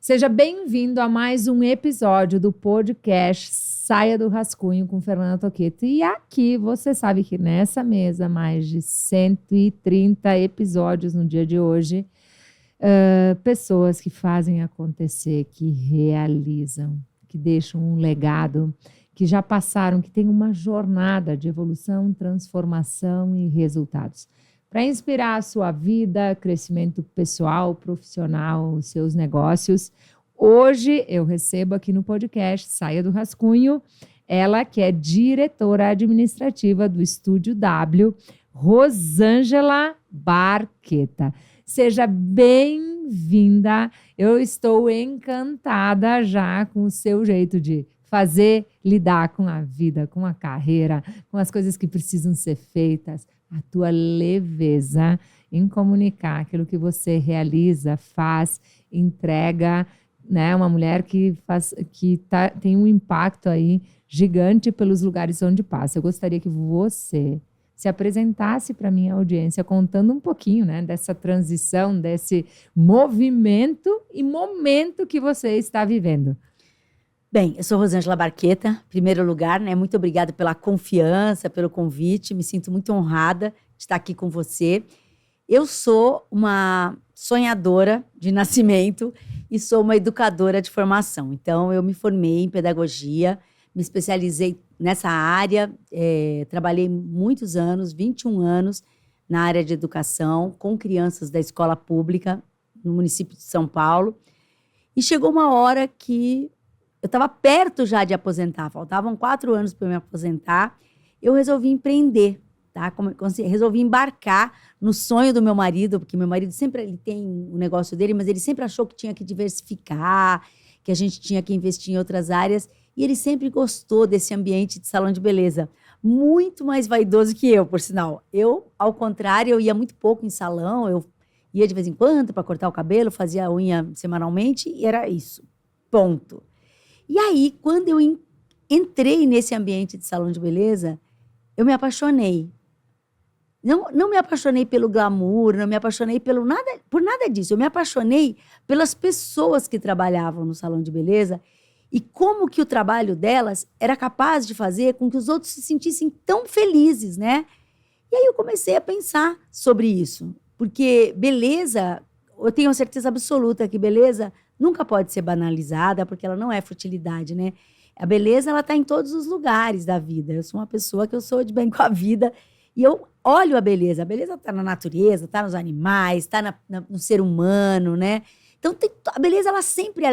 Seja bem-vindo a mais um episódio do podcast Saia do Rascunho com Fernanda Toqueto. E aqui você sabe que nessa mesa, mais de 130 episódios no dia de hoje, pessoas que fazem acontecer, que realizam, que deixam um legado, que já passaram, que têm uma jornada de evolução, transformação e resultados. Para inspirar a sua vida, crescimento pessoal, profissional, os seus negócios. Hoje eu recebo aqui no podcast Saia do Rascunho, ela que é diretora administrativa do Estúdio W, Rosângela Barqueta. Seja bem-vinda, eu estou encantada já com o seu jeito de fazer, lidar com a vida, com a carreira, com as coisas que precisam ser feitas, a tua leveza em comunicar aquilo que você realiza, faz, entrega, né? Uma mulher que tem um impacto aí gigante pelos lugares onde passa. Eu gostaria que você se apresentasse para a minha audiência, contando um pouquinho, né, dessa transição, desse movimento e momento que você está vivendo. Bem, eu sou Rosângela Barqueta, em primeiro lugar, né? Muito obrigada pela confiança, pelo convite. Me sinto muito honrada de estar aqui com você. Eu sou uma sonhadora de nascimento e sou uma educadora de formação. Então, eu me formei em pedagogia, me especializei nessa área, trabalhei muitos anos, 21 anos, na área de educação, com crianças da escola pública, no município de São Paulo. E chegou uma hora que eu estava perto já de aposentar, faltavam 4 anos para eu me aposentar. Eu resolvi empreender, tá? Resolvi embarcar no sonho do meu marido, porque meu marido sempre ele tem o negócio dele, mas ele sempre achou que tinha que diversificar, que a gente tinha que investir em outras áreas. E ele sempre gostou desse ambiente de salão de beleza. Muito mais vaidoso que eu, por sinal. Eu, ao contrário, eu ia muito pouco em salão, eu ia de vez em quando para cortar o cabelo, fazia a unha semanalmente e era isso. Ponto. E aí, quando eu entrei nesse ambiente de salão de beleza, eu me apaixonei. Não me apaixonei pelo glamour, não me apaixonei por nada disso. Eu me apaixonei pelas pessoas que trabalhavam no salão de beleza e como que o trabalho delas era capaz de fazer com que os outros se sentissem tão felizes, né? E aí eu comecei a pensar sobre isso. Porque beleza, eu tenho certeza absoluta que beleza nunca pode ser banalizada, porque ela não é futilidade, né? A beleza, ela está em todos os lugares da vida. Eu sou uma pessoa que eu sou de bem com a vida e eu olho a beleza. A beleza está na natureza, está nos animais, está no ser humano, né? Então, a beleza, ela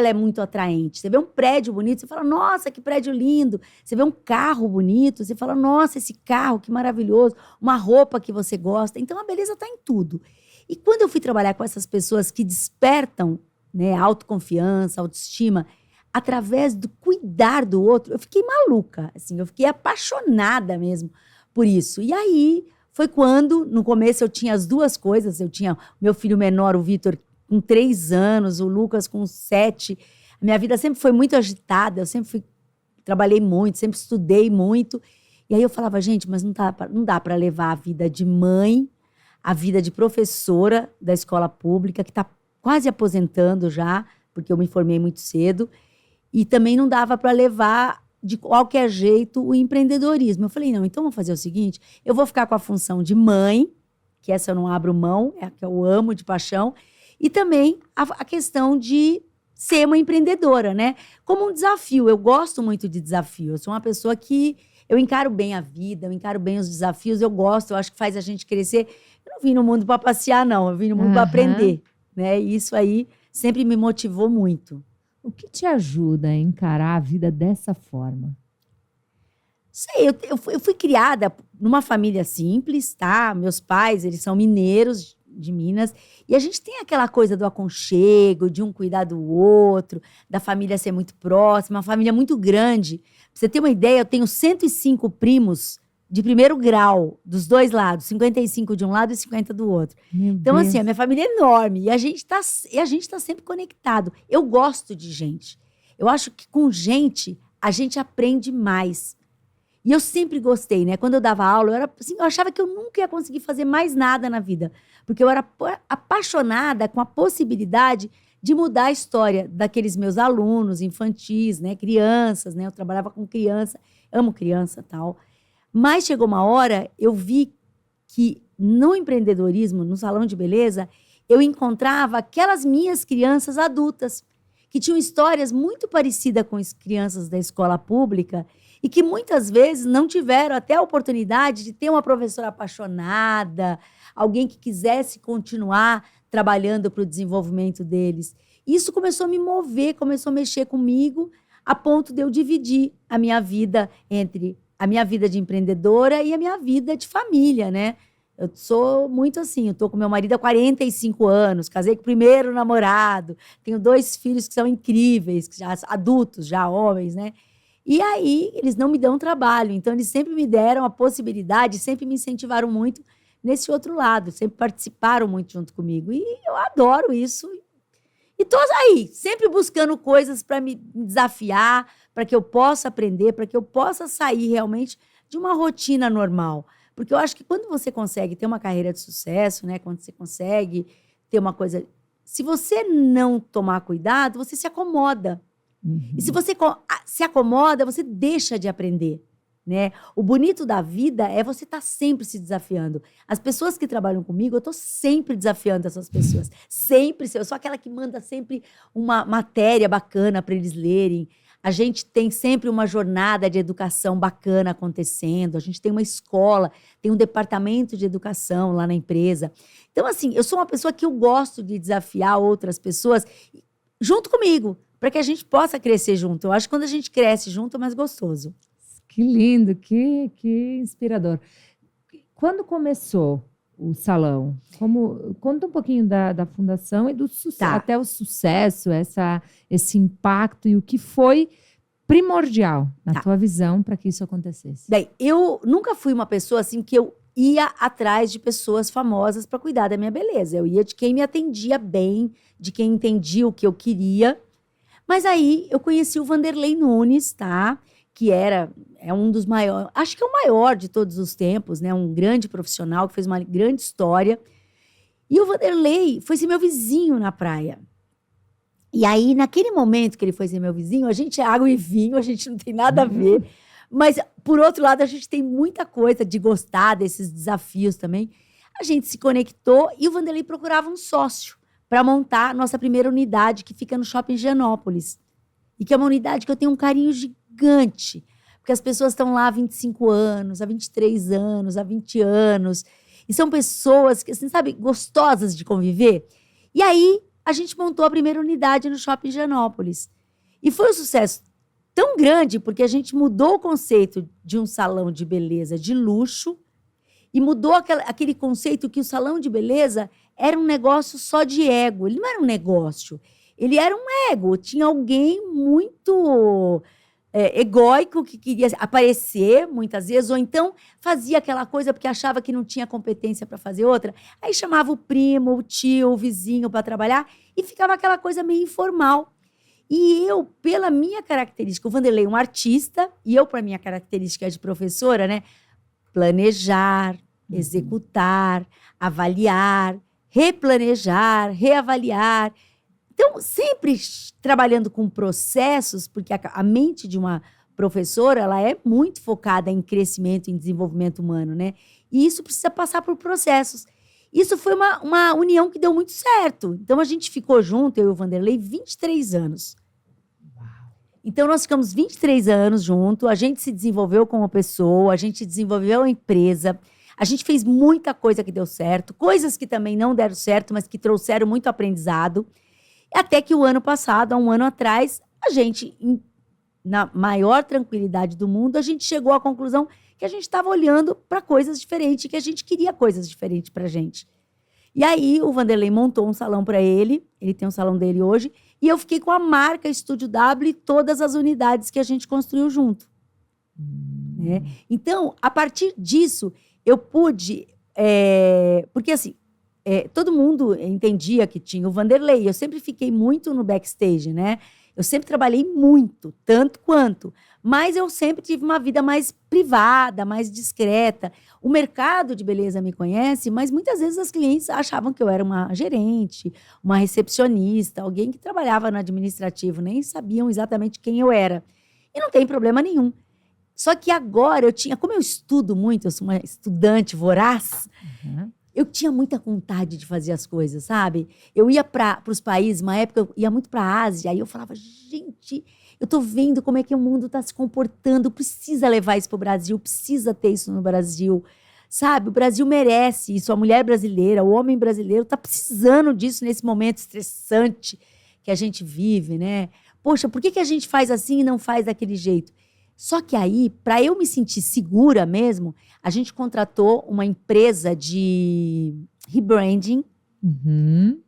é muito atraente. Você vê um prédio bonito, você fala, nossa, que prédio lindo. Você vê um carro bonito, você fala, nossa, esse carro, que maravilhoso. Uma roupa que você gosta. Então, a beleza está em tudo. E quando eu fui trabalhar com essas pessoas que despertam, né, autoconfiança, autoestima, através do cuidar do outro, eu fiquei maluca, assim, eu fiquei apaixonada mesmo por isso. E aí, foi quando, no começo, eu tinha as duas coisas, eu tinha meu filho menor, o Vitor, com 3 anos, o Lucas com 7. A minha vida sempre foi muito agitada, eu sempre trabalhei muito, sempre estudei muito. E aí eu falava, gente, mas não dá para levar a vida de mãe, a vida de professora da escola pública, que está quase aposentando já, porque eu me formei muito cedo, e também não dava para levar de qualquer jeito o empreendedorismo. Eu falei, não, então vamos fazer o seguinte, eu vou ficar com a função de mãe, que essa eu não abro mão, é a que eu amo de paixão, e também a questão de ser uma empreendedora, né? Como um desafio, eu gosto muito de desafio, eu sou uma pessoa que eu encaro bem a vida, eu encaro bem os desafios, eu gosto, eu acho que faz a gente crescer. Eu não vim no mundo para passear, não, eu vim no mundo para aprender. Né? E isso aí sempre me motivou muito. O que te ajuda a encarar a vida dessa forma? Sei, eu fui criada numa família simples, tá? Meus pais, eles são mineiros de Minas. E a gente tem aquela coisa do aconchego, de um cuidar do outro, da família ser muito próxima, uma família muito grande. Pra você ter uma ideia, eu tenho 105 primos de primeiro grau, dos dois lados, 55 de um lado e 50 do outro. Então, assim, a minha família é enorme e a gente tá sempre conectado. Eu gosto de gente. Eu acho que com gente, a gente aprende mais. E eu sempre gostei, né? Quando eu dava aula, eu, era, assim, eu achava que eu nunca ia conseguir fazer mais nada na vida. Porque eu era apaixonada com a possibilidade de mudar a história daqueles meus alunos infantis, né? Crianças, né? Eu trabalhava com criança, amo criança e tal. Mas chegou uma hora, eu vi que no empreendedorismo, no salão de beleza, eu encontrava aquelas minhas crianças adultas, que tinham histórias muito parecidas com as crianças da escola pública e que muitas vezes não tiveram até a oportunidade de ter uma professora apaixonada, alguém que quisesse continuar trabalhando para o desenvolvimento deles. Isso começou a me mover, começou a mexer comigo, a ponto de eu dividir a minha vida entre a minha vida de empreendedora e a minha vida de família, né? Eu sou muito assim, eu tô com meu marido há 45 anos, casei com o primeiro namorado, tenho 2 filhos que são incríveis, que já adultos, já homens, né? E aí, eles não me dão trabalho, então eles sempre me deram a possibilidade, sempre me incentivaram muito nesse outro lado, sempre participaram muito junto comigo. E eu adoro isso. E tô aí, sempre buscando coisas para me desafiar, para que eu possa aprender, para que eu possa sair realmente de uma rotina normal. Porque eu acho que quando você consegue ter uma carreira de sucesso, né, quando você consegue ter uma coisa... Se você não tomar cuidado, você se acomoda. E se você se acomoda, você deixa de aprender, né? O bonito da vida é você estar sempre se desafiando. As pessoas que trabalham comigo, eu estou sempre desafiando essas pessoas. Sempre. Eu sou aquela que manda sempre uma matéria bacana para eles lerem. A gente tem sempre uma jornada de educação bacana acontecendo. A gente tem uma escola, tem um departamento de educação lá na empresa. Então, assim, eu sou uma pessoa que eu gosto de desafiar outras pessoas junto comigo, para que a gente possa crescer junto. Eu acho que quando a gente cresce junto é mais gostoso. Que lindo, que inspirador. Quando começou o salão? Conta um pouquinho da fundação e do até o sucesso, esse impacto e o que foi primordial na tua visão para que isso acontecesse. Bem, eu nunca fui uma pessoa assim que eu ia atrás de pessoas famosas para cuidar da minha beleza. Eu ia de quem me atendia bem, de quem entendia o que eu queria. Mas aí eu conheci o Vanderlei Nunes, tá? Que é um dos maiores, acho que é o maior de todos os tempos, né? Um grande profissional que fez uma grande história. E o Vanderlei foi ser meu vizinho na praia. E aí, naquele momento que ele foi ser meu vizinho, a gente é água e vinho, a gente não tem nada a ver. Mas, por outro lado, a gente tem muita coisa de gostar desses desafios também. A gente se conectou e o Vanderlei procurava um sócio para montar a nossa primeira unidade, que fica no Shopping Higienópolis. E que é uma unidade que eu tenho um carinho gigante, porque as pessoas estão lá há 25 anos, há 23 anos, há 20 anos, e são pessoas que, assim, sabe, gostosas de conviver. E aí, a gente montou a primeira unidade no Shopping Higienópolis. E foi um sucesso tão grande, porque a gente mudou o conceito de um salão de beleza de luxo e mudou aquele conceito que o salão de beleza era um negócio só de ego. Ele não era um negócio, ele era um ego. Tinha alguém muito egóico que queria aparecer muitas vezes, ou então fazia aquela coisa porque achava que não tinha competência para fazer outra. Aí chamava o primo, o tio, o vizinho para trabalhar e ficava aquela coisa meio informal. E eu, pela minha característica, o Vanderlei é um artista, e eu, para minha característica de professora, né? Planejar, executar, avaliar, replanejar, reavaliar. Então, sempre trabalhando com processos, porque a mente de uma professora, ela é muito focada em crescimento, em desenvolvimento humano, né? E isso precisa passar por processos. Isso foi uma união que deu muito certo. Então, a gente ficou junto, eu e o Vanderlei, 23 anos. Então, nós ficamos 23 anos juntos, a gente se desenvolveu como pessoa, a gente desenvolveu a empresa, a gente fez muita coisa que deu certo, coisas que também não deram certo, mas que trouxeram muito aprendizado. Até que o ano passado, há um ano atrás, a gente, na maior tranquilidade do mundo, a gente chegou à conclusão que a gente estava olhando para coisas diferentes, que a gente queria coisas diferentes para a gente. E aí, o Vanderlei montou um salão para ele tem um salão dele hoje, e eu fiquei com a marca Estúdio W e todas as unidades que a gente construiu junto. Né? Então, a partir disso, eu pude... porque, assim, todo mundo entendia que tinha o Vanderlei. Eu sempre fiquei muito no backstage, né? Eu sempre trabalhei muito, tanto quanto. Mas eu sempre tive uma vida mais privada, mais discreta. O mercado de beleza me conhece, mas muitas vezes as clientes achavam que eu era uma gerente, uma recepcionista, alguém que trabalhava no administrativo, nem sabiam exatamente quem eu era. E não tem problema nenhum. Só que agora como eu estudo muito, eu sou uma estudante voraz, eu tinha muita vontade de fazer as coisas, sabe? Eu ia para os países, uma época eu ia muito para a Ásia, aí eu falava, gente, eu tô vendo como é que o mundo está se comportando, precisa levar isso para o Brasil, precisa ter isso no Brasil, sabe? O Brasil merece isso, a mulher brasileira, o homem brasileiro está precisando disso nesse momento estressante que a gente vive, né? Poxa, por que a gente faz assim e não faz daquele jeito? Só que aí, para eu me sentir segura mesmo, a gente contratou uma empresa de rebranding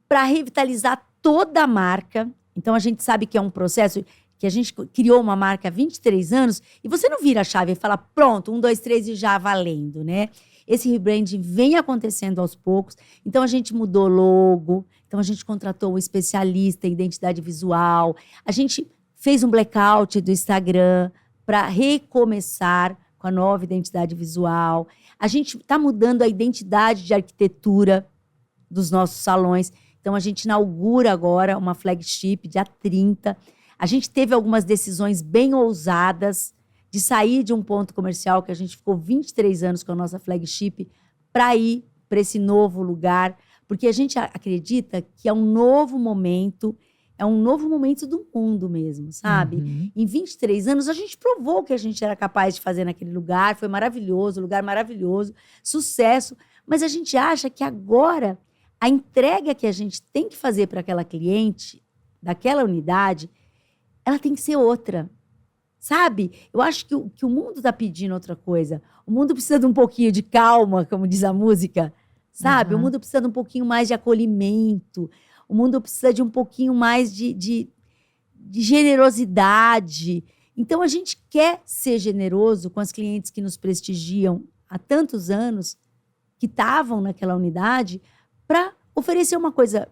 para revitalizar toda a marca. Então, a gente sabe que é um processo que a gente criou uma marca há 23 anos e você não vira a chave e fala, pronto, 1, 2, 3 e já valendo, né? Esse rebranding vem acontecendo aos poucos. Então, a gente mudou logo. Então, a gente contratou um especialista em identidade visual. A gente fez um blackout do Instagram para recomeçar com a nova identidade visual. A gente está mudando a identidade de arquitetura dos nossos salões. Então, a gente inaugura agora uma flagship, dia 30. A gente teve algumas decisões bem ousadas de sair de um ponto comercial que a gente ficou 23 anos com a nossa flagship para ir para esse novo lugar, porque a gente acredita que é um novo momento do mundo mesmo, sabe? Em 23 anos, a gente provou que a gente era capaz de fazer naquele lugar, foi maravilhoso, lugar maravilhoso, sucesso, mas a gente acha que agora a entrega que a gente tem que fazer para aquela cliente, daquela unidade, ela tem que ser outra, sabe? Eu acho que o mundo está pedindo outra coisa. O mundo precisa de um pouquinho de calma, como diz a música, sabe? O mundo precisa de um pouquinho mais de acolhimento. O mundo precisa de um pouquinho mais de generosidade. Então, a gente quer ser generoso com as clientes que nos prestigiam há tantos anos, que estavam naquela unidade, para oferecer uma coisa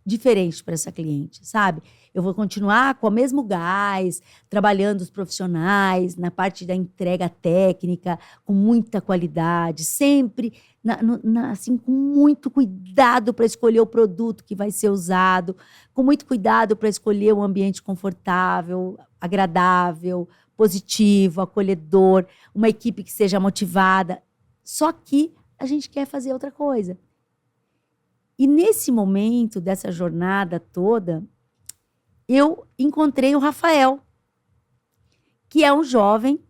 diferente para essa cliente, sabe? Eu vou continuar com o mesmo gás, trabalhando os profissionais, na parte da entrega técnica, com muita qualidade, sempre assim, com muito cuidado para escolher o produto que vai ser usado, com muito cuidado para escolher um ambiente confortável, agradável, positivo, acolhedor, uma equipe que seja motivada. Só que a gente quer fazer outra coisa. E nesse momento dessa jornada toda, eu encontrei o Rafael, que é um jovem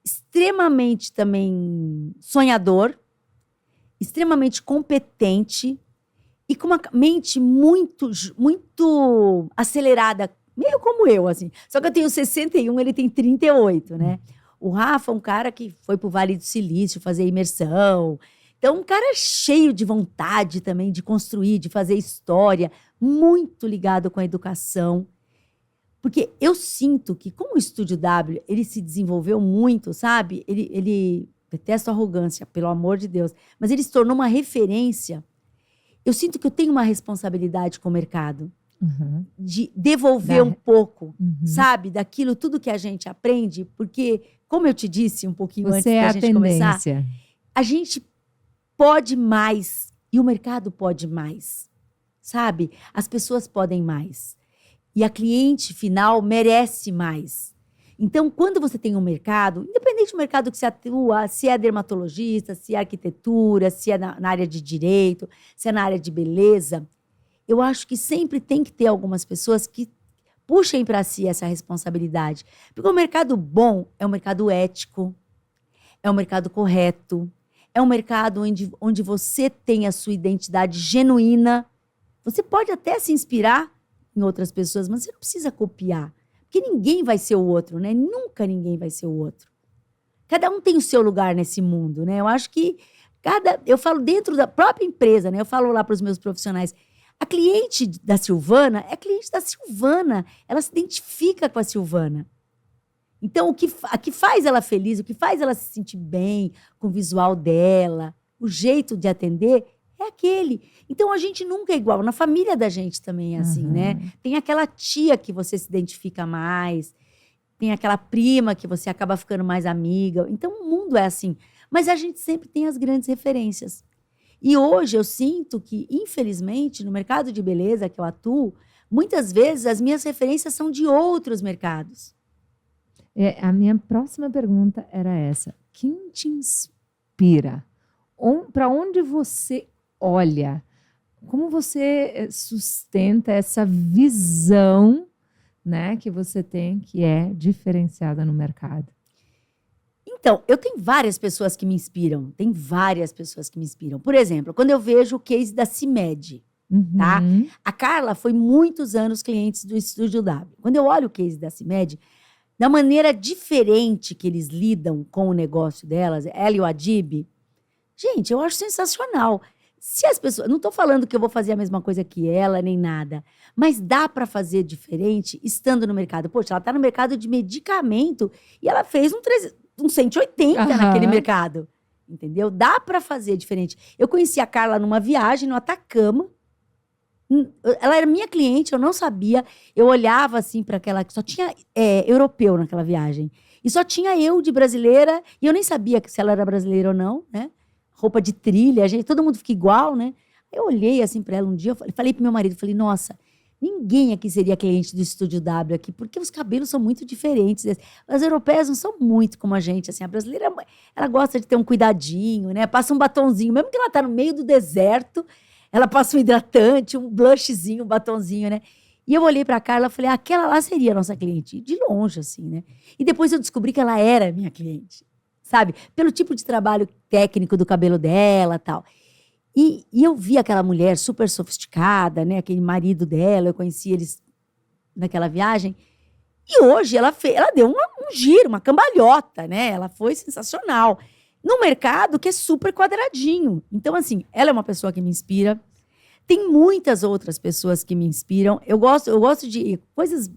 extremamente também sonhador, extremamente competente e com uma mente muito, muito acelerada, meio como eu, assim. Só que eu tenho 61, ele tem 38, né? O Rafa é um cara que foi pro Vale do Silício fazer imersão. Então, um cara cheio de vontade também de construir, de fazer história, muito ligado com a educação. Porque eu sinto que, como o Estúdio W, ele se desenvolveu muito, sabe? Ele detesto arrogância, pelo amor de Deus, mas ele se tornou uma referência. Eu sinto que eu tenho uma responsabilidade com o mercado, de devolver um pouco, sabe? Daquilo tudo que a gente aprende, porque, como eu te disse um pouquinho antes da gente começar, a gente pode mais e o mercado pode mais, sabe? As pessoas podem mais. E a cliente final merece mais. Então, quando você tem um mercado, independente do mercado que você atua, se é dermatologista, se é arquitetura, se é na área de direito, se é na área de beleza, eu acho que sempre tem que ter algumas pessoas que puxem para si essa responsabilidade. Porque o mercado bom é um mercado ético, é um mercado correto, é um mercado onde você tem a sua identidade genuína. Você pode até se inspirar em outras pessoas, mas você não precisa copiar. Porque ninguém vai ser o outro, né? Nunca ninguém vai ser o outro. Cada um tem o seu lugar nesse mundo, né? Eu acho que eu falo dentro da própria empresa, né? Eu falo lá para os meus profissionais, a cliente da Silvana é cliente da Silvana. Ela se identifica com a Silvana. Então, o que faz ela feliz, o que faz ela se sentir bem com o visual dela, o jeito de atender, é aquele. Então, a gente nunca é igual. Na família da gente também é assim, né? Tem aquela tia que você se identifica mais, tem aquela prima que você acaba ficando mais amiga. Então, o mundo é assim. Mas a gente sempre tem as grandes referências. E hoje eu sinto que, infelizmente, no mercado de beleza que eu atuo, muitas vezes as minhas referências são de outros mercados. A minha próxima pergunta era essa. Quem te inspira? Para onde você olha? Como você sustenta essa visão, né, que você tem, que é diferenciada no mercado? Então, eu tenho várias pessoas que me inspiram. Tem várias pessoas que me inspiram. Por exemplo, quando eu vejo o case da CIMED, tá? A Carla foi muitos anos cliente do Estúdio W. Quando eu olho o case da CIMED, da maneira diferente que eles lidam com o negócio delas, ela e o Adib, gente, eu acho sensacional. Se as pessoas, não estou falando que eu vou fazer a mesma coisa que ela, nem nada, mas dá para fazer diferente estando no mercado. Poxa, ela está no mercado de medicamento e ela fez um 180 naquele mercado, entendeu? Dá para fazer diferente. Eu conheci a Carla numa viagem no Atacama. Ela era minha cliente, eu não sabia. Eu olhava assim para aquela, só tinha europeu naquela viagem. E só tinha eu de brasileira, e eu nem sabia se ela era brasileira ou não, né? Roupa de trilha, todo mundo fica igual, né? Eu olhei assim para ela um dia, eu falei pro meu marido, falei, nossa, ninguém aqui seria cliente do Estúdio W aqui, porque os cabelos são muito diferentes. As europeias não são muito como a gente, assim. A brasileira, ela gosta de ter um cuidadinho, né? Passa um batonzinho, mesmo que ela tá no meio do deserto, ela passa um hidratante, um blushzinho, um batonzinho, né? E eu olhei pra Carla e falei, aquela lá seria a nossa cliente. De longe, assim, né? E depois eu descobri que ela era minha cliente, sabe? Pelo tipo de trabalho técnico do cabelo dela e tal. E eu vi aquela mulher super sofisticada, né? Aquele marido dela, eu conheci eles naquela viagem. E hoje ela deu um giro, uma cambalhota, né? Ela foi sensacional. No mercado que é super quadradinho. Então, assim, ela é uma pessoa que me inspira. Tem muitas outras pessoas que me inspiram. Eu gosto de coisas...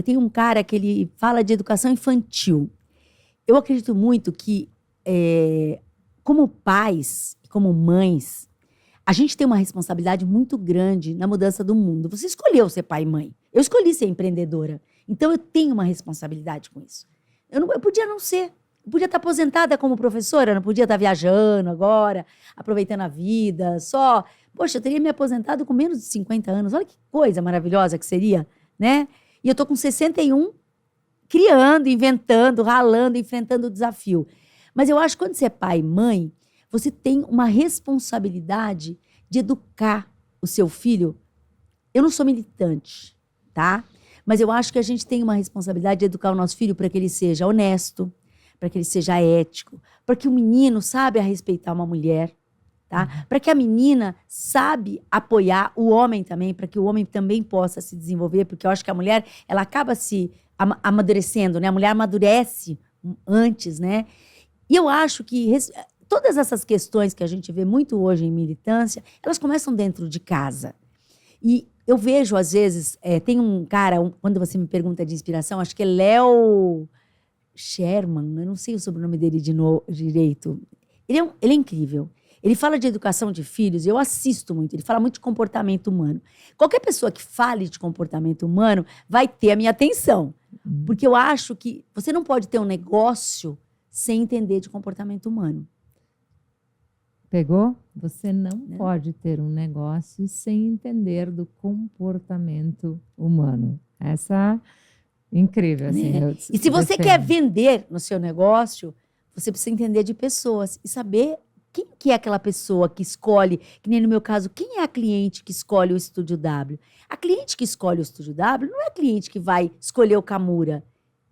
tem um cara que ele fala de educação infantil. Eu acredito muito que, como pais, como mães, a gente tem uma responsabilidade muito grande na mudança do mundo. Você escolheu ser pai e mãe. Eu escolhi ser empreendedora. Então, eu tenho uma responsabilidade com isso. Eu podia não ser. Eu podia estar aposentada como professora, não podia estar viajando agora, aproveitando a vida, só... Poxa, eu teria me aposentado com menos de 50 anos. Olha que coisa maravilhosa que seria, né? E eu tô com 61, criando, inventando, ralando, enfrentando o desafio. Mas eu acho que quando você é pai e mãe, você tem uma responsabilidade de educar o seu filho. Eu não sou militante, tá? Mas eu acho que a gente tem uma responsabilidade de educar o nosso filho para que ele seja honesto, para que ele seja ético, para que o menino saiba respeitar uma mulher, tá? Para que a menina sabe apoiar o homem também, para que o homem também possa se desenvolver, porque eu acho que a mulher, ela acaba se amadurecendo, né? A mulher amadurece antes, né? E eu acho que todas essas questões que a gente vê muito hoje em militância, elas começam dentro de casa. E eu vejo, às vezes, tem um cara, quando você me pergunta de inspiração, acho que é Léo Sherman, eu não sei o sobrenome dele direito. Ele é incrível. Ele fala de educação de filhos, eu assisto muito, ele fala muito de comportamento humano. Qualquer pessoa que fale de comportamento humano vai ter a minha atenção. Porque eu acho que você não pode ter um negócio sem entender de comportamento humano. Pegou? Você não pode ter um negócio sem entender do comportamento humano. Essa... Incrível, assim. E se você quer vender no seu negócio, você precisa entender de pessoas e saber quem que é aquela pessoa que escolhe, que nem no meu caso, quem é a cliente que escolhe o Estúdio W? A cliente que escolhe o Estúdio W não é a cliente que vai escolher o Kamura.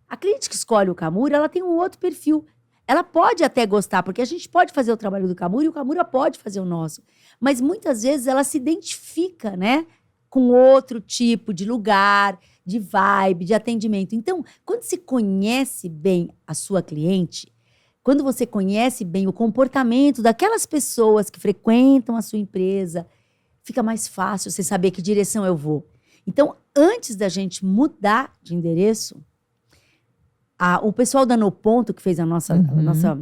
A cliente que escolhe o Kamura, ela tem um outro perfil. Ela pode até gostar, porque a gente pode fazer o trabalho do Kamura e o Kamura pode fazer o nosso. Mas muitas vezes ela se identifica, né, com outro tipo de lugar, de vibe, de atendimento. Então, quando você conhece bem a sua cliente, quando você conhece bem o comportamento daquelas pessoas que frequentam a sua empresa, fica mais fácil você saber que direção eu vou. Então, antes da gente mudar de endereço, o pessoal da No Ponto, que fez a nossa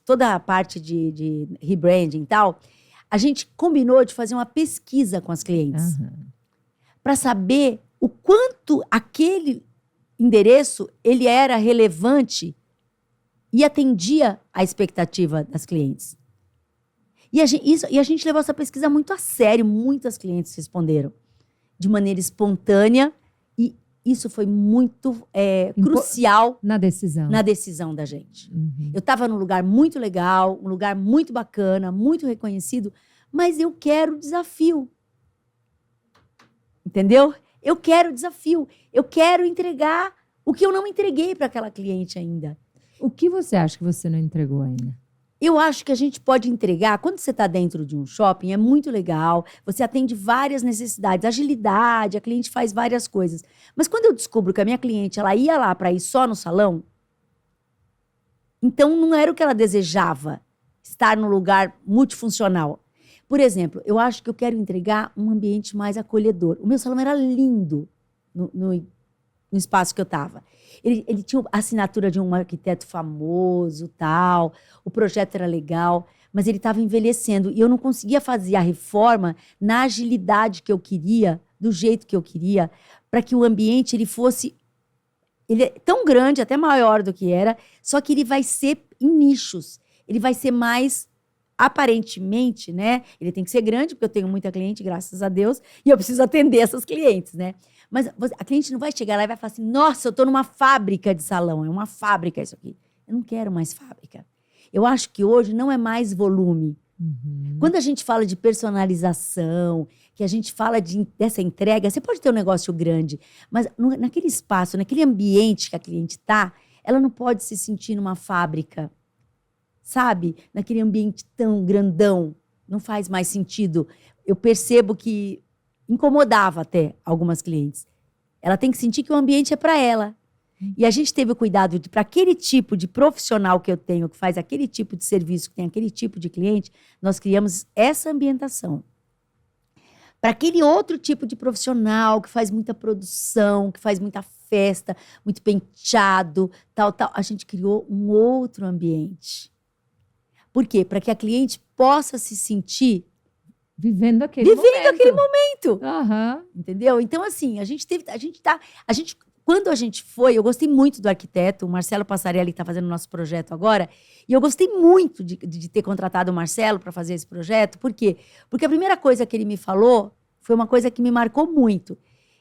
toda a parte de rebranding e tal, a gente combinou de fazer uma pesquisa com as clientes para saber o quanto aquele endereço ele era relevante e atendia à expectativa das clientes. E a gente levou essa pesquisa muito a sério, muitas clientes responderam de maneira espontânea e isso foi muito crucial na decisão da gente. Eu estava num lugar muito legal, um lugar muito bacana, muito reconhecido, mas eu quero desafio. Entendeu? Eu quero desafio. Eu quero entregar o que eu não entreguei para aquela cliente ainda. O que você acha que você não entregou ainda? Eu acho que a gente pode entregar, quando você está dentro de um shopping, é muito legal, você atende várias necessidades, agilidade, a cliente faz várias coisas. Mas quando eu descubro que a minha cliente, ela ia lá para ir só no salão, então não era o que ela desejava, estar num lugar multifuncional. Por exemplo, eu acho que eu quero entregar um ambiente mais acolhedor. O meu salão era lindo no espaço que eu estava. Ele tinha a assinatura de um arquiteto famoso, tal. O projeto era legal, mas ele estava envelhecendo. E eu não conseguia fazer a reforma na agilidade que eu queria, do jeito que eu queria, para que o ambiente ele fosse... Ele é tão grande, até maior do que era, só que ele vai ser em nichos. Ele vai ser mais... Aparentemente, né? Ele tem que ser grande, porque eu tenho muita cliente, graças a Deus, e eu preciso atender essas clientes, né? Mas a cliente não vai chegar lá e vai falar assim, nossa, eu tô numa fábrica de salão, é uma fábrica isso aqui. Eu não quero mais fábrica. Eu acho que hoje não é mais volume. Quando a gente fala de personalização, que a gente fala dessa entrega, você pode ter um negócio grande, mas naquele espaço, naquele ambiente que a cliente tá, ela não pode se sentir numa fábrica. Sabe? Naquele ambiente tão grandão. Não faz mais sentido. Eu percebo que incomodava até algumas clientes. Ela tem que sentir que o ambiente é para ela. E a gente teve o cuidado de, para aquele tipo de profissional que eu tenho, que faz aquele tipo de serviço, que tem aquele tipo de cliente, nós criamos essa ambientação. Para aquele outro tipo de profissional, que faz muita produção, que faz muita festa, muito penteado, tal, a gente criou um outro ambiente. Por quê? Para que a cliente possa se sentir vivendo aquele momento. Entendeu? Então, assim, quando a gente foi, eu gostei muito do arquiteto, o Marcelo Passarelli, que está fazendo o nosso projeto agora, e eu gostei muito de ter contratado o Marcelo para fazer esse projeto. Por quê? Porque a primeira coisa que ele me falou foi uma coisa que me marcou muito.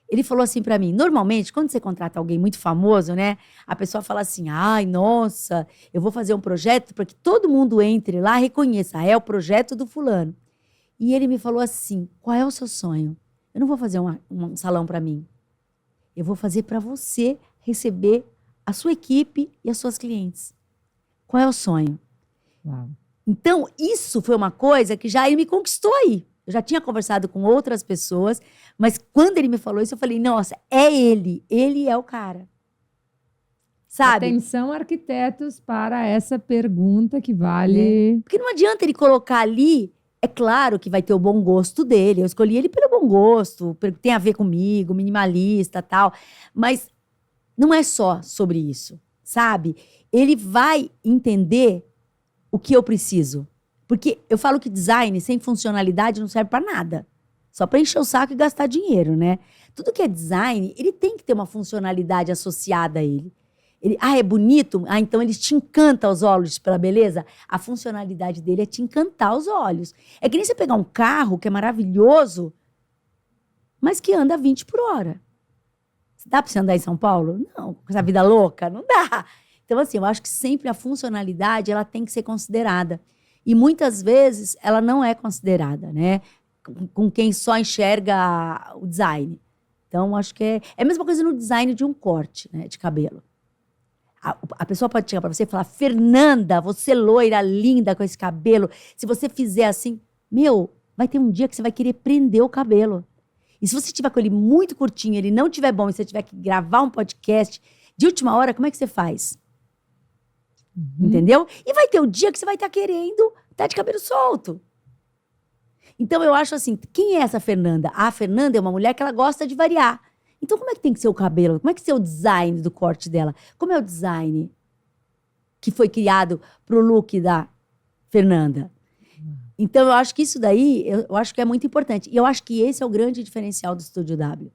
Ele falou assim para mim, normalmente, quando você contrata alguém muito famoso, né? A pessoa fala assim, ai, nossa, eu vou fazer um projeto para que todo mundo entre lá e reconheça, é o projeto do fulano. E ele me falou assim, qual é o seu sonho? Eu não vou fazer um salão para mim. Eu vou fazer para você receber a sua equipe e as suas clientes. Qual é o sonho? Uau. Então, isso foi uma coisa que já ele me conquistou aí. Eu já tinha conversado com outras pessoas, mas quando ele me falou isso, eu falei, nossa, é ele é o cara. Sabe? Atenção, arquitetos, para essa pergunta que vale... Porque não adianta ele colocar ali, é claro que vai ter o bom gosto dele, eu escolhi ele pelo bom gosto, tem a ver comigo, minimalista, tal, mas não é só sobre isso, sabe? Ele vai entender o que eu preciso. Porque eu falo que design sem funcionalidade não serve para nada. Só para encher o saco e gastar dinheiro, né? Tudo que é design, ele tem que ter uma funcionalidade associada a ele. É bonito? Então ele te encanta os olhos pela beleza? A funcionalidade dele é te encantar os olhos. É que nem você pegar um carro que é maravilhoso, mas que anda 20 por hora. Dá para você andar em São Paulo? Não. Com essa vida louca? Não dá. Então, assim, eu acho que sempre a funcionalidade ela tem que ser considerada. E muitas vezes ela não é considerada, né? Com quem só enxerga o design. Então, acho que é a mesma coisa no design de um corte, né, de cabelo. A pessoa pode chegar para você e falar, Fernanda, você loira, linda com esse cabelo, se você fizer assim, vai ter um dia que você vai querer prender o cabelo. E se você tiver com ele muito curtinho, ele não tiver bom, e você tiver que gravar um podcast de última hora, como é que você faz? Entendeu? E vai ter um dia que você vai estar querendo estar de cabelo solto. Então, eu acho assim, quem é essa Fernanda? A Fernanda é uma mulher que ela gosta de variar. Então, como é que tem que ser o cabelo? Como é que ser o design do corte dela? Como é o design que foi criado pro look da Fernanda. Então, eu acho que isso daí, eu acho que é muito importante. E eu acho que esse é o grande diferencial do Estúdio W.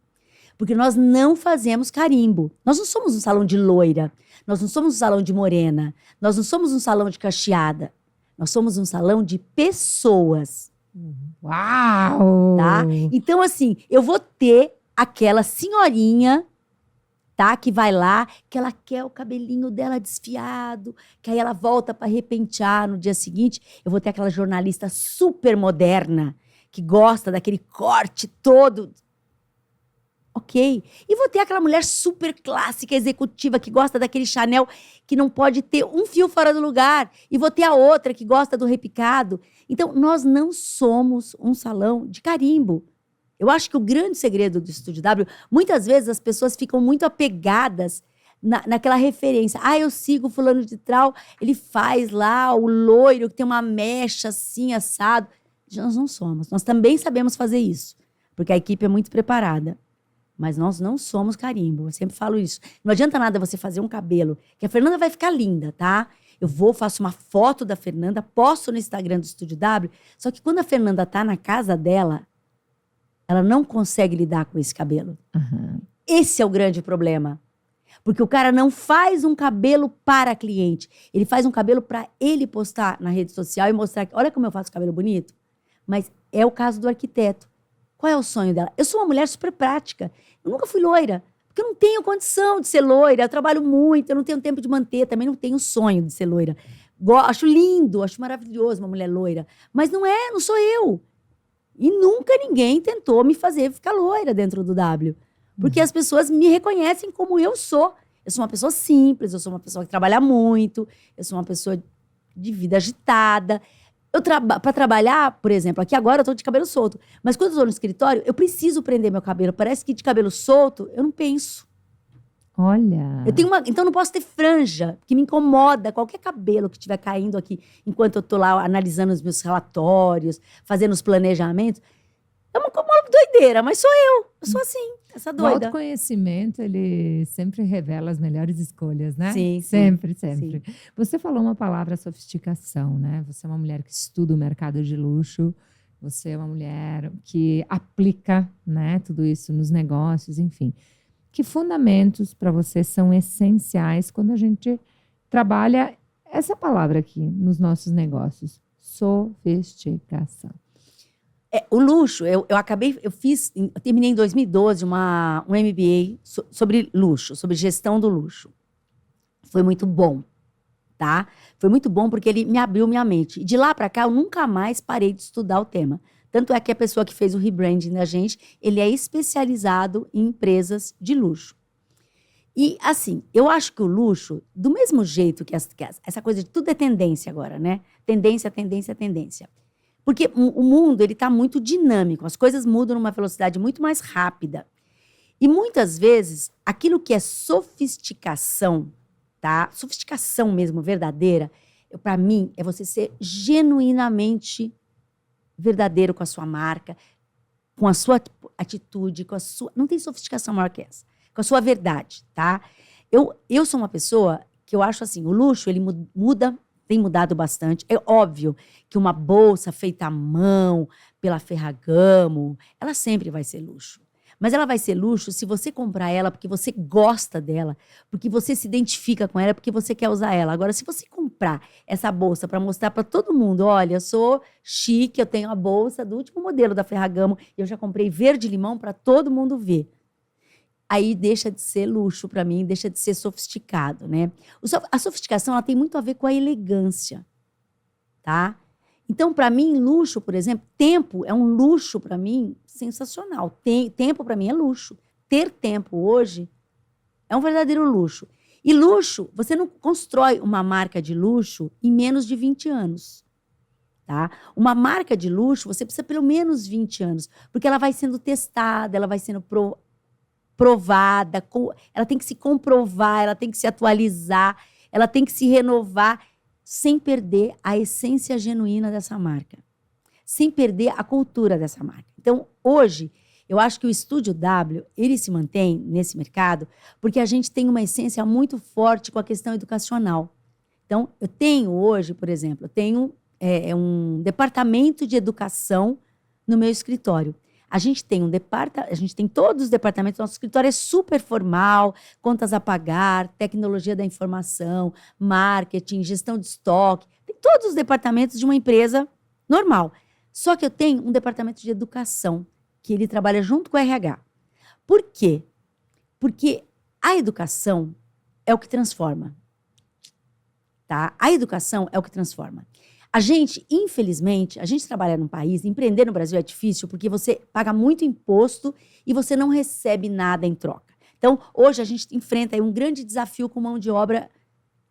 Porque nós não fazemos carimbo. Nós não somos um salão de loira. Nós não somos um salão de morena. Nós não somos um salão de cacheada. Nós somos um salão de pessoas. Uau! Tá? Então, assim, eu vou ter aquela senhorinha, tá? Que vai lá, que ela quer o cabelinho dela desfiado, que aí ela volta para repentear no dia seguinte. Eu vou ter aquela jornalista super moderna, que gosta daquele corte todo. Ok. E vou ter aquela mulher super clássica, executiva, que gosta daquele Chanel, que não pode ter um fio fora do lugar. E vou ter a outra, que gosta do repicado. Então, nós não somos um salão de carimbo. Eu acho que o grande segredo do Estúdio W, muitas vezes as pessoas ficam muito apegadas naquela referência. Ah, eu sigo fulano de tal, ele faz lá o loiro, que tem uma mecha assim, assado. Nós não somos. Nós também sabemos fazer isso, porque a equipe é muito preparada. Mas nós não somos carimbo. Eu sempre falo isso. Não adianta nada você fazer um cabelo, que a Fernanda vai ficar linda, tá? Eu faço uma foto da Fernanda, posto no Instagram do Estúdio W, só que quando a Fernanda tá na casa dela, ela não consegue lidar com esse cabelo. Uhum. Esse é o grande problema. Porque o cara não faz um cabelo para cliente. Ele faz um cabelo para ele postar na rede social e mostrar que, olha como eu faço cabelo bonito. Mas é o caso do arquiteto. Qual é o sonho dela? Eu sou uma mulher super prática. Eu nunca fui loira. Porque eu não tenho condição de ser loira. Eu trabalho muito, eu não tenho tempo de manter. Também não tenho sonho de ser loira. Acho lindo, acho maravilhoso uma mulher loira. Mas não sou eu. E nunca ninguém tentou me fazer ficar loira dentro do W. Porque as pessoas me reconhecem como eu sou. Eu sou uma pessoa simples, eu sou uma pessoa que trabalha muito, eu sou uma pessoa de vida agitada. Para trabalhar, por exemplo, aqui agora eu tô de cabelo solto. Mas quando eu tô no escritório, eu preciso prender meu cabelo. Parece que de cabelo solto, eu não penso. Olha. Então eu não posso ter franja, que me incomoda. Qualquer cabelo que estiver caindo aqui, enquanto eu tô lá analisando os meus relatórios, fazendo os planejamentos. É uma doideira, mas sou eu. Eu sou assim, essa O doida. autoconhecimento, ele sempre revela as melhores escolhas, né? Sim, sempre. sim. Você falou uma palavra, sofisticação, né? Você é uma mulher que estuda o mercado de luxo, você é uma mulher que aplica, né, tudo isso nos negócios, enfim. Que fundamentos para você são essenciais quando a gente trabalha essa palavra aqui nos nossos negócios? Sofisticação. O luxo, eu terminei em 2012 um MBA sobre luxo, sobre gestão do luxo. Foi muito bom, tá? Foi muito bom porque ele me abriu minha mente. E de lá para cá, eu nunca mais parei de estudar o tema. Tanto é que a pessoa que fez o rebranding da gente, ele é especializado em empresas de luxo. E, assim, eu acho que o luxo, do mesmo jeito que essa coisa de tudo é tendência agora, né? Tendência. Porque o mundo, ele tá muito dinâmico. As coisas mudam numa velocidade muito mais rápida. E, muitas vezes, aquilo que é sofisticação, tá? Sofisticação mesmo, verdadeira, para mim, é você ser genuinamente verdadeiro com a sua marca, com a sua atitude, com a sua... Não tem sofisticação maior que essa. Com a sua verdade, tá? Eu sou uma pessoa que eu acho assim, o luxo, ele tem mudado bastante. É óbvio que uma bolsa feita à mão, pela Ferragamo, ela sempre vai ser luxo. Mas ela vai ser luxo se você comprar ela porque você gosta dela, porque você se identifica com ela, porque você quer usar ela. Agora, se você comprar essa bolsa para mostrar para todo mundo, olha, eu sou chique, eu tenho a bolsa do último modelo da Ferragamo, eu já comprei verde-limão para todo mundo ver. Aí deixa de ser luxo para mim, deixa de ser sofisticado, né? A sofisticação, ela tem muito a ver com a elegância, tá? Então, para mim, luxo, por exemplo, tempo é um luxo para mim sensacional. Tempo para mim é luxo. Ter tempo hoje é um verdadeiro luxo. E luxo, você não constrói uma marca de luxo em menos de 20 anos. Tá? Uma marca de luxo, você precisa pelo menos 20 anos, porque ela vai sendo testada, ela vai sendo provada, ela tem que se comprovar, ela tem que se atualizar, ela tem que se renovar, sem perder a essência genuína dessa marca, sem perder a cultura dessa marca. Então, hoje, eu acho que o Estúdio W, ele se mantém nesse mercado porque a gente tem uma essência muito forte com a questão educacional. Então, eu tenho hoje, por exemplo, um departamento de educação no meu escritório. A gente tem a gente tem todos os departamentos. Nosso escritório é super formal, contas a pagar, tecnologia da informação, marketing, gestão de estoque. Tem todos os departamentos de uma empresa normal. Só que eu tenho um departamento de educação, que ele trabalha junto com o RH. Por quê? Porque a educação é o que transforma. Tá? A educação é o que transforma. A gente, infelizmente, a gente trabalha num país, empreender no Brasil é difícil porque você paga muito imposto e você não recebe nada em troca. Então, hoje a gente enfrenta aí um grande desafio com mão de obra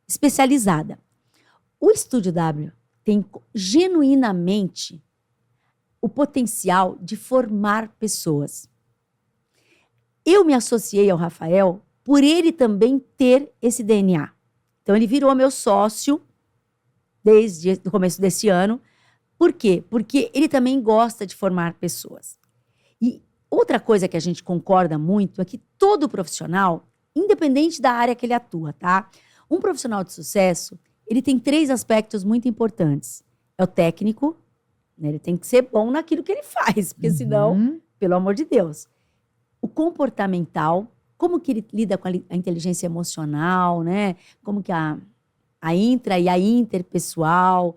especializada. O Estúdio W tem genuinamente o potencial de formar pessoas. Eu me associei ao Rafael por ele também ter esse DNA. Então, ele virou meu sócio desde o começo desse ano. Por quê? Porque ele também gosta de formar pessoas. E outra coisa que a gente concorda muito é que todo profissional, independente da área que ele atua, tá? Um profissional de sucesso, ele tem 3 aspectos muito importantes. É o técnico, né? Ele tem que ser bom naquilo que ele faz, porque senão, pelo amor de Deus. O comportamental, como que ele lida com a inteligência emocional, né? Como que a intra e a interpessoal,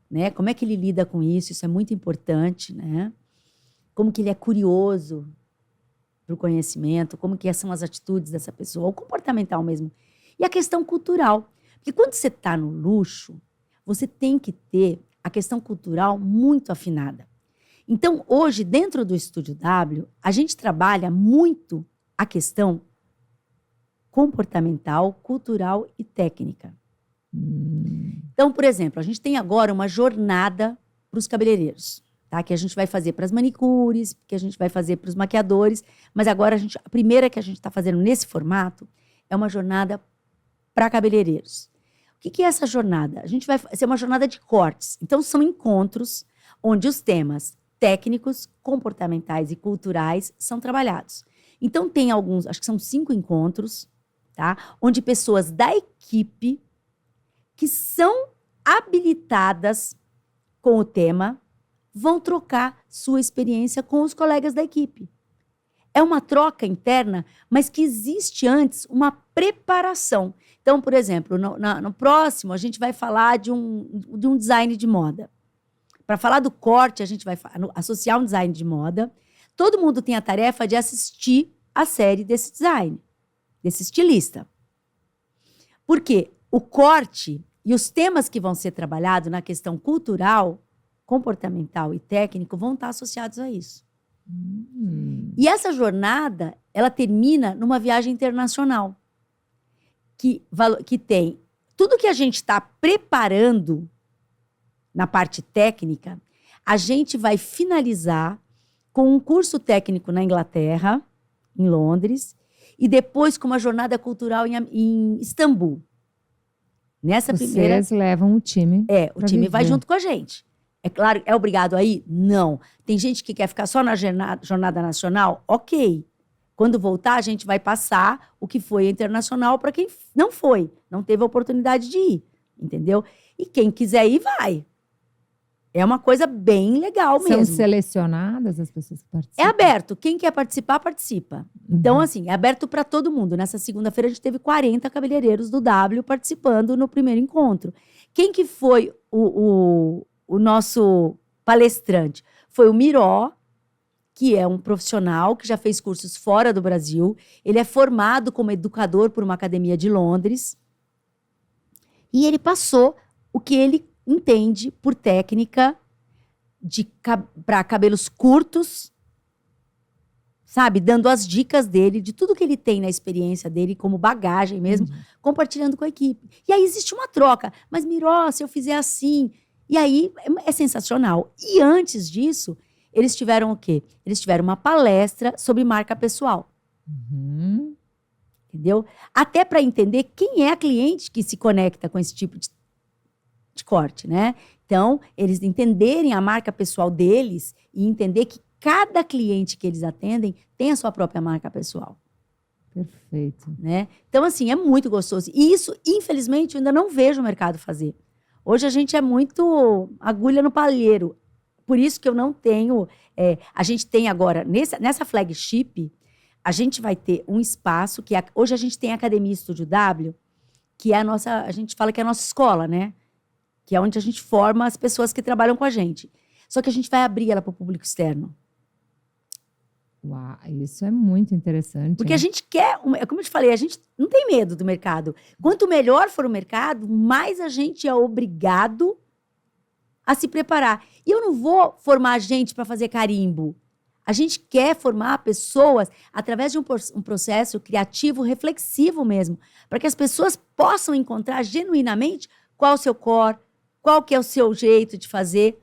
né? Como é que ele lida com isso? Isso é muito importante, né? Como que ele é curioso para o conhecimento, como que são as atitudes dessa pessoa, o comportamental mesmo. E a questão cultural. Porque quando você está no luxo, você tem que ter a questão cultural muito afinada. Então, hoje, dentro do Estúdio W, a gente trabalha muito a questão comportamental, cultural e técnica. Então, por exemplo, a gente tem agora uma jornada para os cabeleireiros, tá? Que a gente vai fazer para as manicures, que a gente vai fazer para os maquiadores, mas agora a primeira que a gente está fazendo nesse formato é uma jornada para cabeleireiros. O que é essa jornada? A gente vai ser uma jornada de cortes. Então, são encontros onde os temas técnicos, comportamentais e culturais são trabalhados. Então, tem alguns, acho que são 5 encontros, tá? Onde pessoas da equipe que são habilitadas com o tema vão trocar sua experiência com os colegas da equipe. É uma troca interna, mas que existe antes uma preparação. Então, por exemplo, no próximo, a gente vai falar de um design de moda. Para falar do corte, a gente vai associar um design de moda. Todo mundo tem a tarefa de assistir a série desse design, desse estilista. Por quê? O corte e os temas que vão ser trabalhados na questão cultural, comportamental e técnico vão estar associados a isso. E essa jornada, ela termina numa viagem internacional, que tem tudo que a gente está preparando na parte técnica, a gente vai finalizar com um curso técnico na Inglaterra, em Londres, e depois com uma jornada cultural em Istambul. Nessa Vocês levam o time. O time vai junto com a gente. É claro, é obrigado a ir? Não. Tem gente que quer ficar só na jornada nacional? Ok. Quando voltar, a gente vai passar o que foi internacional para quem não foi, não teve a oportunidade de ir, entendeu? E quem quiser ir, vai. É uma coisa bem legal mesmo. São selecionadas as pessoas que participam? É aberto. Quem quer participar, participa. Então, assim, é aberto para todo mundo. Nessa segunda-feira, a gente teve 40 cabeleireiros do W participando no primeiro encontro. Quem que foi o nosso palestrante? Foi o Miró, que é um profissional que já fez cursos fora do Brasil. Ele é formado como educador por uma academia de Londres. E ele passou o que ele entende por técnica para cabelos curtos, sabe? Dando as dicas dele, de tudo que ele tem na experiência dele, como bagagem mesmo, compartilhando com a equipe. E aí existe uma troca. Mas, Miró, se eu fizer assim... E aí é sensacional. E antes disso, eles tiveram o quê? Eles tiveram uma palestra sobre marca pessoal. Entendeu? Até para entender quem é a cliente que se conecta com esse tipo de corte, né? Então, eles entenderem a marca pessoal deles e entender que cada cliente que eles atendem tem a sua própria marca pessoal. Perfeito. Né? Então, assim, é muito gostoso. E isso, infelizmente, eu ainda não vejo o mercado fazer. Hoje a gente é muito agulha no palheiro. Por isso que eu não tenho... a gente tem agora, nessa flagship, a gente vai ter um espaço que... Hoje a gente tem a Academia Estúdio W, que é a nossa... A gente fala que é a nossa escola, né? Que é onde a gente forma as pessoas que trabalham com a gente. Só que a gente vai abrir ela para o público externo. Uau, isso é muito interessante. Porque a gente quer, como eu te falei, a gente não tem medo do mercado. Quanto melhor for o mercado, mais a gente é obrigado a se preparar. E eu não vou formar gente para fazer carimbo. A gente quer formar pessoas através de um processo criativo, reflexivo mesmo, para que as pessoas possam encontrar genuinamente qual é o seu core, qual que é o seu jeito de fazer.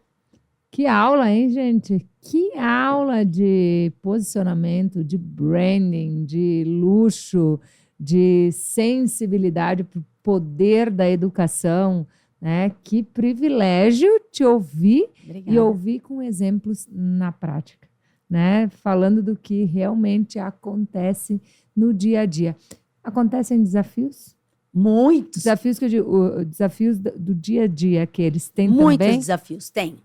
Que aula, hein, gente? Que aula de posicionamento, de branding, de luxo, de sensibilidade para o poder da educação, né? Que privilégio te ouvir. Obrigada. E ouvir com exemplos na prática, né? Falando do que realmente acontece no dia a dia. Acontecem desafios? Muitos. Desafios que eu digo, desafios do dia a dia que eles têm Muitos também? desafios. Tem.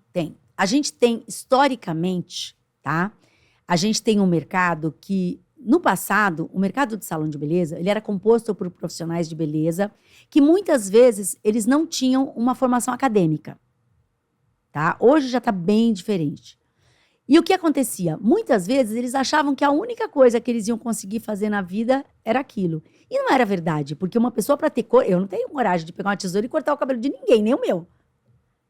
A gente tem, historicamente, tá? A gente tem um mercado que, no passado, o mercado de salão de beleza, ele era composto por profissionais de beleza que, muitas vezes, eles não tinham uma formação acadêmica, tá? Hoje já está bem diferente. E o que acontecia? Muitas vezes, eles achavam que a única coisa que eles iam conseguir fazer na vida era aquilo. E não era verdade, porque uma pessoa para ter cor... Eu não tenho coragem de pegar uma tesoura e cortar o cabelo de ninguém, nem o meu.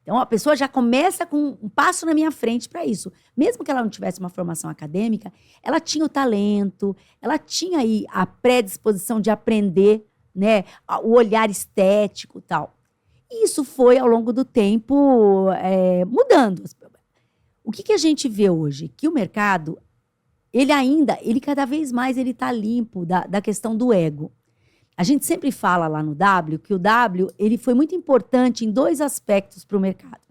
Então, a pessoa já começa com um passo na minha frente para isso. Mesmo que ela não tivesse uma formação acadêmica, ela tinha o talento, ela tinha aí a predisposição de aprender, né, o olhar estético e tal. E isso foi, ao longo do tempo, mudando. O que a gente vê hoje? Que o mercado, ele cada vez mais ele está limpo da questão do ego. A gente sempre fala lá no W que o W ele foi muito importante em dois aspectos para o mercado.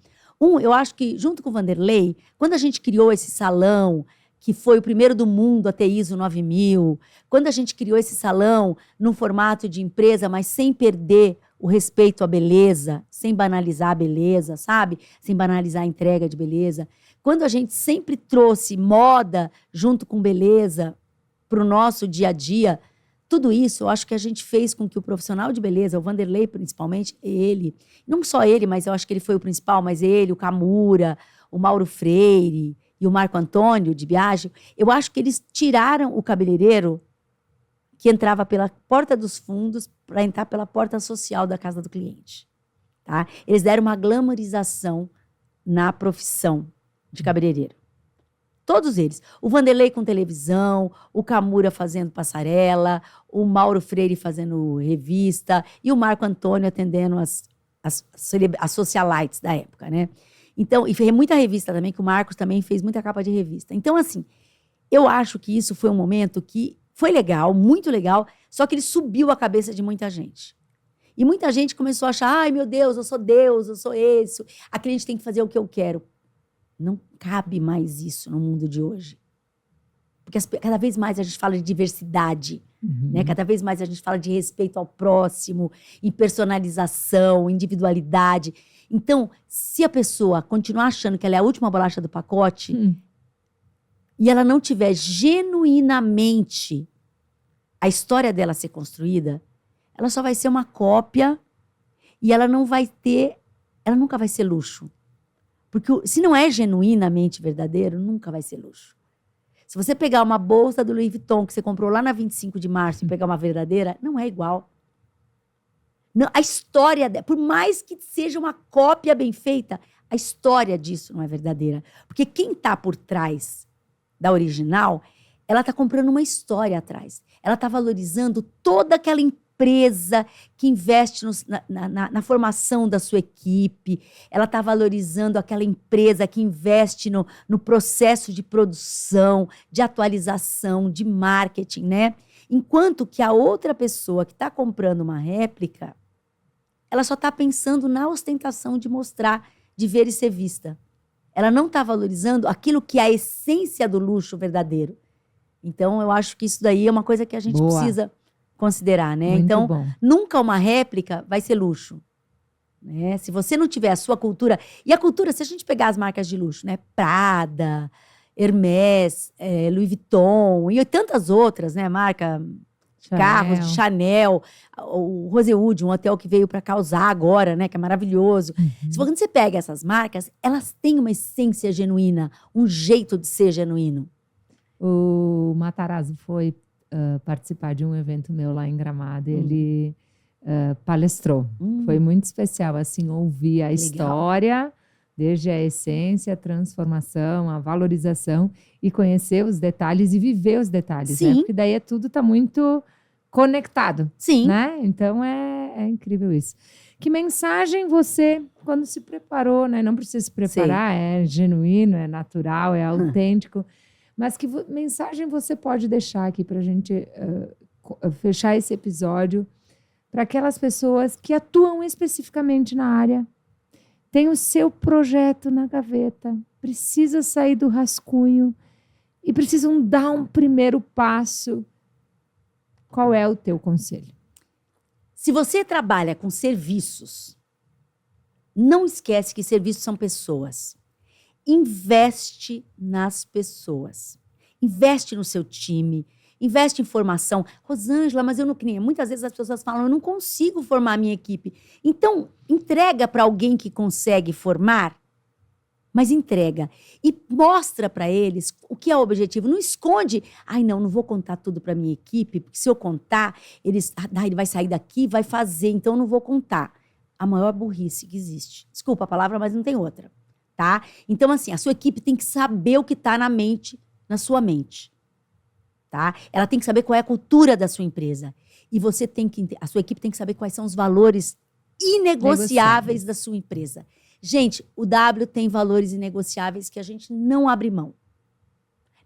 Eu acho que, junto com o Vanderlei, quando a gente criou esse salão, que foi o primeiro do mundo a ter ISO 9000, quando a gente criou esse salão num formato de empresa, mas sem perder o respeito à beleza, sem banalizar a beleza, sabe? Sem banalizar a entrega de beleza. Quando a gente sempre trouxe moda junto com beleza para o nosso dia a dia, tudo isso, eu acho que a gente fez com que o profissional de beleza, o Vanderlei principalmente, ele, não só ele, mas eu acho que ele foi o principal, mas ele, o Camura, o Mauro Freire e o Marco Antônio de Biagio, eu acho que eles tiraram o cabeleireiro que entrava pela porta dos fundos para entrar pela porta social da casa do cliente. Tá? Eles deram uma glamorização na profissão de cabeleireiro. Todos eles. O Vanderlei com televisão, o Camura fazendo passarela, o Mauro Freire fazendo revista e o Marco Antônio atendendo as socialites da época, né? Então, e fez muita revista também, que o Marcos também fez muita capa de revista. Então, assim, eu acho que isso foi um momento que foi legal, muito legal, só que ele subiu a cabeça de muita gente. E muita gente começou a achar, ai meu Deus, eu sou isso, a cliente tem que fazer o que eu quero. Não cabe mais isso no mundo de hoje. Porque cada vez mais a gente fala de diversidade, né? Cada vez mais a gente fala de respeito ao próximo, e personalização, individualidade. Então, se a pessoa continuar achando que ela é a última bolacha do pacote, e ela não tiver genuinamente a história dela ser construída, ela só vai ser uma cópia e ela nunca vai ser luxo. Porque se não é genuinamente verdadeiro, nunca vai ser luxo. Se você pegar uma bolsa do Louis Vuitton que você comprou lá na 25 de março e pegar uma verdadeira, não é igual. Não, a história, por mais que seja uma cópia bem feita, a história disso não é verdadeira. Porque quem está por trás da original, ela está comprando uma história atrás. Ela está valorizando toda aquela empresa que investe na formação da sua equipe, ela está valorizando aquela empresa que investe no processo de produção, de atualização, de marketing, né? Enquanto que a outra pessoa que está comprando uma réplica, ela só está pensando na ostentação de mostrar, de ver e ser vista. Ela não está valorizando aquilo que é a essência do luxo verdadeiro. Então, eu acho que isso daí é uma coisa que a gente precisa considerar, né? Muito então, bom. Nunca uma réplica vai ser luxo. né? Se você não tiver a sua cultura... E a cultura, se a gente pegar as marcas de luxo, né? Prada, Hermès, Louis Vuitton e tantas outras, né? Marca de carros, de Chanel, o Rosewood, um hotel que veio para causar agora, né? Que é maravilhoso. Se você pega essas marcas, elas têm uma essência genuína, um jeito de ser genuíno. O Matarazzo foi participar de um evento meu lá em Gramado e ele palestrou. Foi muito especial, assim, ouvir a história, desde a essência, a transformação, a valorização e conhecer os detalhes e viver os detalhes, né? Porque daí tudo está muito conectado, né? Então é incrível isso. Que mensagem você, quando se preparou, né? Não precisa se preparar, é genuíno, é natural, é autêntico. Mas que mensagem você pode deixar aqui para a gente fechar esse episódio para aquelas pessoas que atuam especificamente na área, tem o seu projeto na gaveta, precisa sair do rascunho e precisam dar um primeiro passo. Qual é o teu conselho? Se você trabalha com serviços, não esquece que serviços são pessoas. Investe nas pessoas. Investe no seu time. Investe em formação. Rosângela, mas eu não queria. Muitas vezes as pessoas falam, eu não consigo formar a minha equipe. Então, entrega para alguém que consegue formar, mas entrega. E mostra para eles o que é o objetivo. Não esconde. Ai, não vou contar tudo para minha equipe, porque se eu contar, ele vai sair daqui, vai fazer, então eu não vou contar. A maior burrice que existe. Desculpa a palavra, mas não tem outra. Tá? Então, assim, a sua equipe tem que saber o que está na sua mente. Tá? Ela tem que saber qual é a cultura da sua empresa. E a sua equipe tem que saber quais são os valores inegociáveis da sua empresa. Gente, o W tem valores inegociáveis que a gente não abre mão.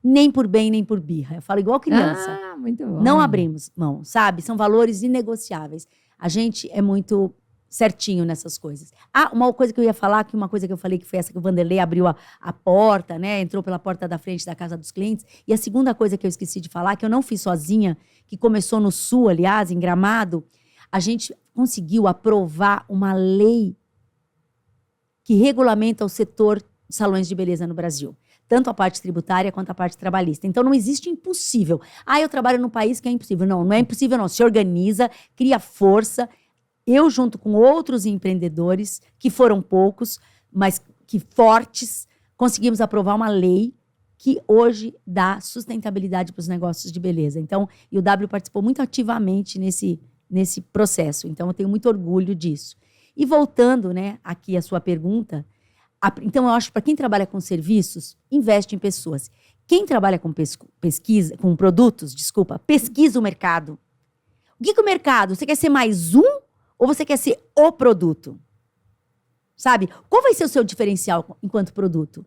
Nem por bem, nem por birra. Eu falo igual criança. Muito bom. Não abrimos mão, sabe? São valores inegociáveis. A gente é muito certinho nessas coisas. Uma coisa que eu ia falar, que uma coisa que eu falei que foi essa que o Vanderlei abriu a porta, né? Entrou pela porta da frente da casa dos clientes. E a segunda coisa que eu esqueci de falar, que eu não fiz sozinha, que começou no Sul, aliás, em Gramado, a gente conseguiu aprovar uma lei que regulamenta o setor de salões de beleza no Brasil. Tanto a parte tributária quanto a parte trabalhista. Então, não existe impossível. Eu trabalho num país que é impossível. Não é impossível, não. Se organiza, cria força. Eu, junto com outros empreendedores, que foram poucos, mas que fortes, conseguimos aprovar uma lei que hoje dá sustentabilidade para os negócios de beleza. Então, e o W participou muito ativamente nesse processo. Então, eu tenho muito orgulho disso. E voltando, né, aqui à sua pergunta, então, eu acho que para quem trabalha com serviços, investe em pessoas. Quem trabalha com com produtos, pesquisa o mercado. O que é o mercado? Você quer ser mais um? Ou você quer ser o produto? Sabe? Qual vai ser o seu diferencial enquanto produto?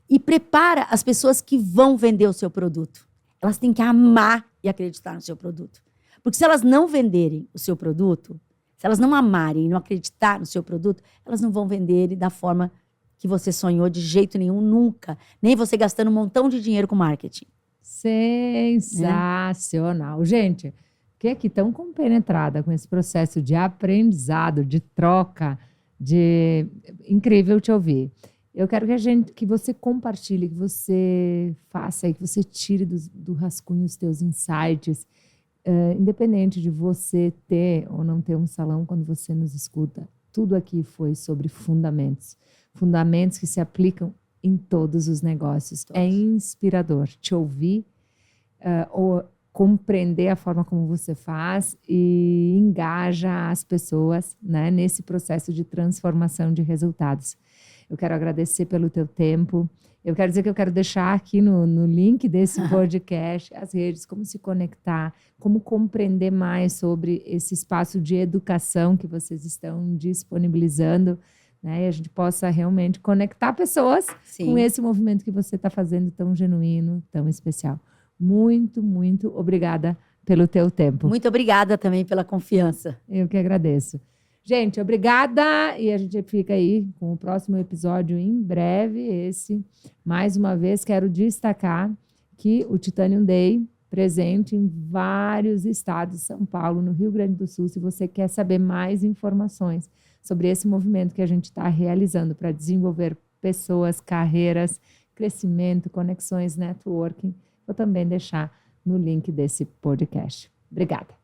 E prepara as pessoas que vão vender o seu produto. Elas têm que amar e acreditar no seu produto. Porque se elas não venderem o seu produto, se elas não amarem e não acreditar no seu produto, elas não vão vender ele da forma que você sonhou de jeito nenhum, nunca. Nem você gastando um montão de dinheiro com marketing. Sensacional. Gente, fiquei aqui tão compenetrada com esse processo de aprendizado, de troca, incrível te ouvir. Eu quero que você compartilhe, que você faça e que você tire do rascunho os teus insights, independente de você ter ou não ter um salão, quando você nos escuta. Tudo aqui foi sobre fundamentos. Fundamentos que se aplicam em todos os negócios. É inspirador te ouvir, ou compreender a forma como você faz e engaja as pessoas, né, nesse processo de transformação de resultados. Eu quero agradecer pelo teu tempo. Eu quero dizer que eu quero deixar aqui no link desse podcast as redes, como se conectar, como compreender mais sobre esse espaço de educação que vocês estão disponibilizando, né? E a gente possa realmente conectar pessoas com esse movimento que você está fazendo tão genuíno, tão especial. Muito, muito obrigada pelo teu tempo. Muito obrigada também pela confiança. Eu que agradeço. Gente, obrigada. E a gente fica aí com o próximo episódio em breve. Mais uma vez, quero destacar que o Titanium Day presente em vários estados, São Paulo, no Rio Grande do Sul. Se você quer saber mais informações sobre esse movimento que a gente está realizando para desenvolver pessoas, carreiras, crescimento, conexões, networking, vou também deixar no link desse podcast. Obrigada.